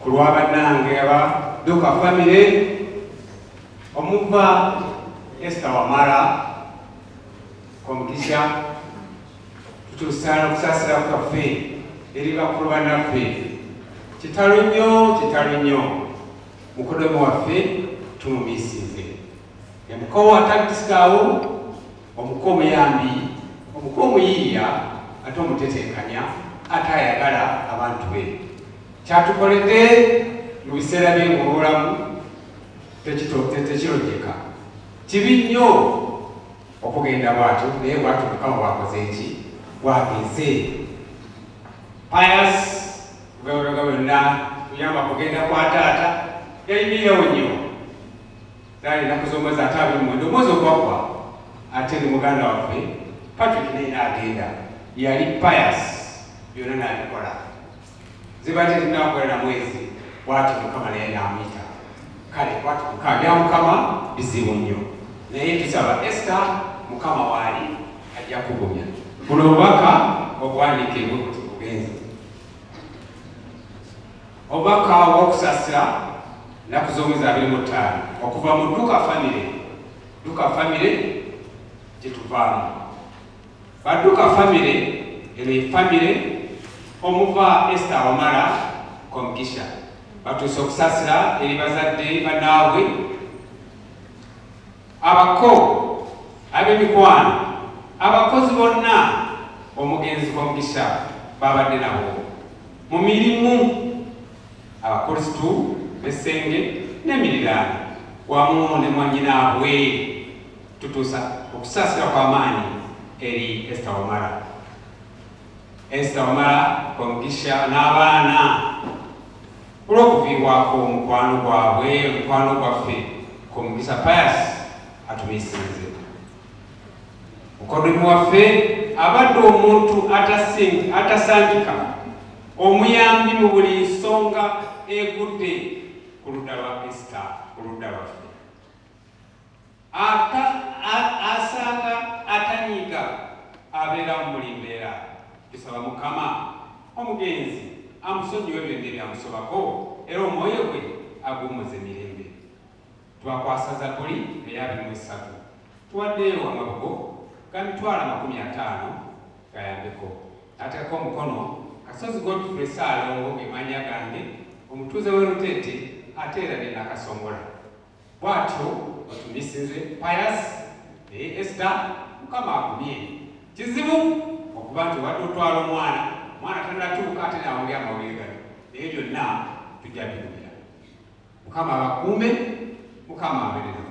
ku lwa bannange abaduka famire omuva Esther Wamala Komukisha tutuusaana okusaasira kwaffe eri bakulu bannaffe kitalo nnyo mukoddomi waffe tumumiisinze emuko atakisikaawo omuko omuyambi omuko omuyiiya ate omuteteekanya ate ayagala abantu be kyatukoledde mu biseera bye mu bulamu tekirojjeka kibi nnyo okugenda bwatyo naye bwatyo Mukama bwakoze eki bwageze Pius gabulaga byonna kuyamba kugenda kwa taata yayimirirawo nnyo zaali ennaku z'omwezi ate 29 omwezi ogwaggwa ate ni muganda waffe Patrick naye n'agenda yali Pius byonna n'abikola ziba tezinakolera mwezi bwati Mukama naye n'amuyita kale bwati bya Mukama bizibu nnyo naye tusaba Esther Mukama waali ajja kugumya buno obubaka obwandiikibwe kuti bugenze obubaka obw'okusaasira nnaku z'omwezi 25 okuva mu Duka famire gyetuvaamu Baduka famire eno efamire omuva Esther Wamala Komukisha batuuse okusaasira eri bazadde bannaabwe abako ab'emikwano abakozi bonna omugenzi Komukisha babadde nabo mu mirimu abakristu b'essenge n'emiriraano wamu ne mwannyinaabwe tutuusa okusaasira kw'amaanyi eri Esther Wamala Komukisha n'abaana olw'okuviibwako omukwano gwaffe Komukisha Pius atumiisinze mukoddomi waffe abadde omuntu atasangika omuyambi mu buli nsonga egudde ku ludda lwa Esther ku ludda lwaffe asanga atanyiiga abeera mu buli mbeera tusaba Mukama omugenzi amusonyiwe byonna ebyamusobako era omwoyo gwe agumuze emirembe twakwasa Zabuli eya 23 tuwaddeyo amabugo ga mitwalo 50 gayambeko ateekako omukono Kasozi Godfrey Saalongo gemanya gange omutuuze w'Erutete ate era ne Nakasongola bw'atyo otumiisinze Pius naye Esther Mukama agumye kizibu okuba nti wadde otwala omwana tannatuuka ate naawuli amawulire gano naye byonna tujja bigumira Mukama abakuume Mukama abeerere